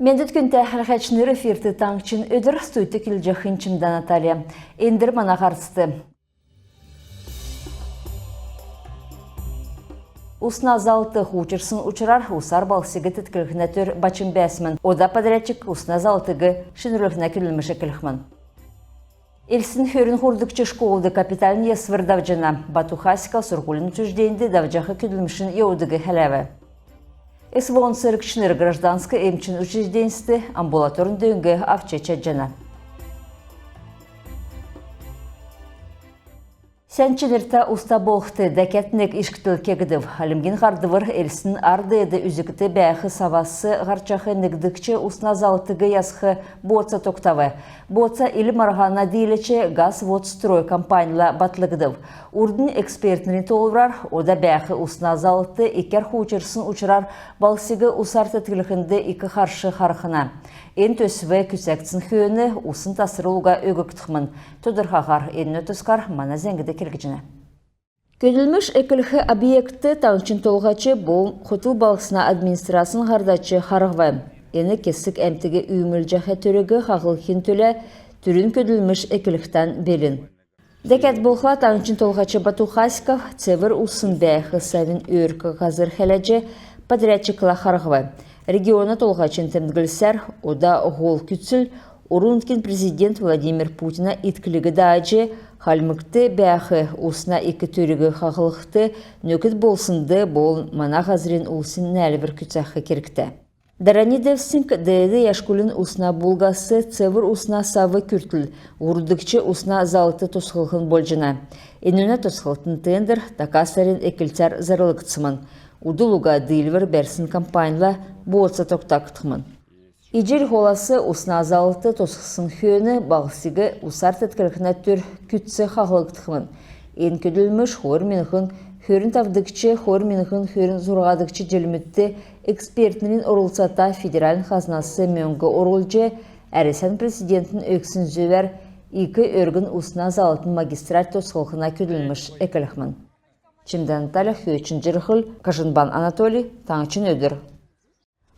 Мендет күнті әлғачыныры фирті таңчын өдір стуйты келжі хынчымда Наталья. Эндір мана қарсты. Усна залты хучырсын учырар, усар балсығы тіткілігіне төр бачын бәсімін. Ода подрядчик усна залтығы шынырылығына күлілміші кіліхмін. Элсін хөрін хурдыкчы школды капиталын есвір давжына. Батухасика сұрғылын учрежденді давжақы күлілмішін еудығы хәләві. Эсвон сырыкшыныр гражданскы эмчин учрежденісті амбулаторын дөңгі авчеча жана. Сәнчілерті уста болықты дәкетінек ішкітіл кегідів. Алымген ғардывыр әлсін ардыйды үзікті бәйхі савасы ғарчақы нігдікчі усна залтығы ясқы боца тоқтавы. Боца илім арғана дейлічі газ вод строй компанияла батлығыдив. Урдың экспертінің толырар, ода бәйхі усна залты икер хучырсын учырар балсығы усар тәтілігінді икі қаршы қарқына. Ен төсіві күсәктсін хүйіні усын тасырылуға өгіктіқмін. Тодырғағар ен өтіскар мана зәңгіді келгіжіне. Көділміш әкілігі объекті таңчын толғачы бұл құтыл балықсына администрациясын ғардачы қарғвай. Ені кесік әмтіге үйміл жәхе түрігі қағылқын төлі түрін көділміш әкіліктен белін. Дәкәт болға таңчын толғачы Батухасиков цевір усын бәйхі сәвін өркі қазыр хәләжі подрядчикла қарғвай. Региона толғачын тәмдігілсәр, ода ғол күтсіл, Орункин президент Владимир Путина иткілігі дайжы, халмыкты бәхі усна екі түрігі қағылықты нөкіт болсынды бол мана ғазырын ұлсын нәлібір күтсәқі керікті. Даранидевсінк дәйді яшкулін усна булгасы цевір усна савы күртіл, ұрдықчы усна залты тосқылғын болжына. Енуна тосқылтын тендер такасарин әкілтер зарылықтсымын. Удулуга дилвер берсин компанияла боца тоқтақтықмын. Ижел холасы усна залты тосқысын хүйіні бағысығы усар тәткілікіне түр күтсі қағылықтықмын. Ен көділміш хор меніхін хөрін тавдықчы, хор меніхін хөрін зұрғадықчы желмітті экспертінің орылсата федералін қазнасы мөңгі орылжы әресен президентін өксін зөвер екі өргін усна залтын магистрат тосқылқына көділміш әкілікмін. Чимдан Наталья Хүйчин Жырхыл, Кажынбан Анатолий, Таңчын өдір.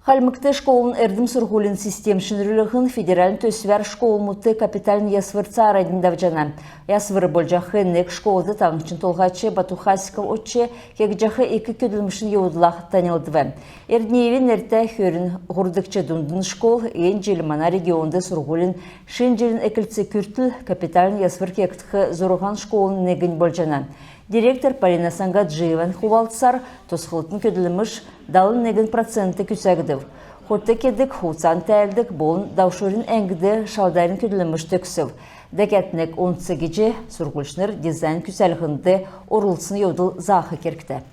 Халмыкты школын әрдім сұрғылын систем шынрылығын федералін төсвер школмыты капиталын ясвырца арайдың давжана. Ясвыры болжақы нек школды Таңчын толғачы Батухасиков отчы кегжақы екі көділмішін еудылақ танылдывы. Әрдневен әрті хөрін ғұрдықчы дундын школ ең желімана регионды сұрғылын шын желін әкілтсі күртіл капиталын ясвыр кектіқі зұрған школын негін болжана. Директор Полина Сангаджиеван хувалтсар тосқылтын көділіміш далын неген проценті күсәгідів. Хотты кедік хуцан тәлдік болын даушырын әңгіді шалдайын көділіміш төксів. Дәкәтінек 10 геже сұрғылшыныр дизайн күсәлігінді орылсын еудыл зақы керкті.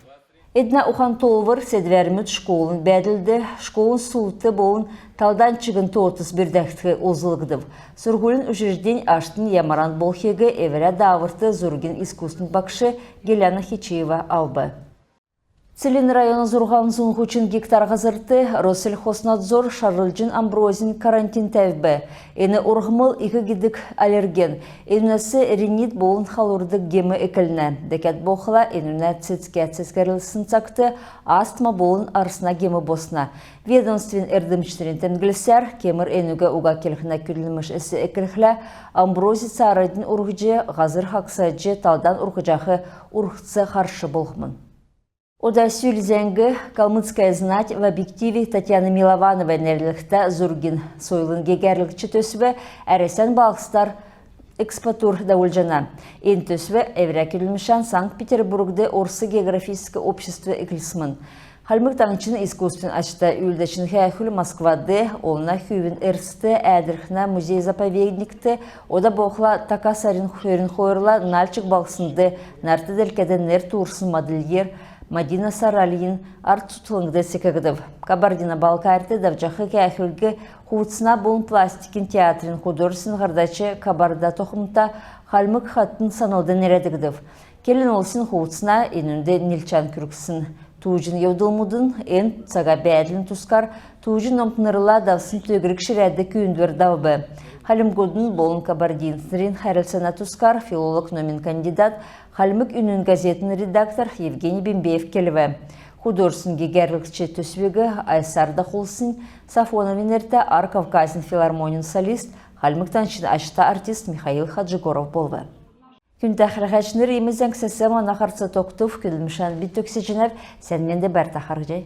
Эдна ухан толвыр седверміт школын бәділді, школын суыты болын талдан чығын 31 дәқтігі озылығдыв. Сұрғылын үшірден аштын ямаран болхегі әвірі давырты зұрген искусный бақшы Геляна Хичеева албы. Целин районы зұрған зұнғы үшін гектар ғазырты Россельхознадзор Шарылжын Амброзин карантин тәвбі. Әні ұрғымыл екі гидік аллерген. Әнінесі ринит болын қалурдық гемі әкіліні. Дәкәт боқыла әніне цецкәрілісін цақты астма болын арысына гемі босына. Ведомствен әрдімштерін тәмгілісер, кемір әнуге уға келіхіна күлілміш әсі әкіліхлі Амбрози царайдың ұрғыжы ғазыр хақсайджы талдан ұрғыжақы ұрғытсы қаршы болғымын. Ода сюльзенгі Калмыцкая знать в объективе Татьяны Милованова нәрлікті Зургин сойлын гегерлікчі төсібі әресен балықстар экспатур дәуілжана. Ен төсібі әврәкелімішан Санкт-Петербургде Орсы географическое общество эклисмын. Халмык таңчын искусствен ашта үлдәшін хәйхүл Москвады, олына хүйвін әрсті әдірхна музей-заповедникті, ода боқла такасарин хөрін хойырла нальчық балықсынды, нарты дәлкәді нәр турсын модельер, Мадина Саралиин арт тұтылыңды секігідів. Кабардина-Балкарты давжақы кәйхілгі хуытсына болын пластикин театрин художествен ғардачы Кабарда тоқымта халмык хаттын саналды нәредігідів. Келін олсын хуытсына енінде Нилчан күріксін. Туужин еудылмудын, ен цага бәділін тұскар, туужин омтынырыла давсын төгірік шірәді күйіндер давбы. Халимгодун болын Кабардинстрин Харилсана Тускар, филолог номин кандидат, Халмык үнін газетінің редактор Евгений Бембеев келіві. художественный герлікчі төсвегі Айсарда Хулсын, Сафоновин әрті Ар Кавказин филармонин солист, Халмықтаншын ашта артист Михаил Хаджигоров болы. Күн тәхірғачыныр емізден кісесі мана қарсы тоқтув күлімшан бит өксі жинав, сәнменде бәр тақар жай.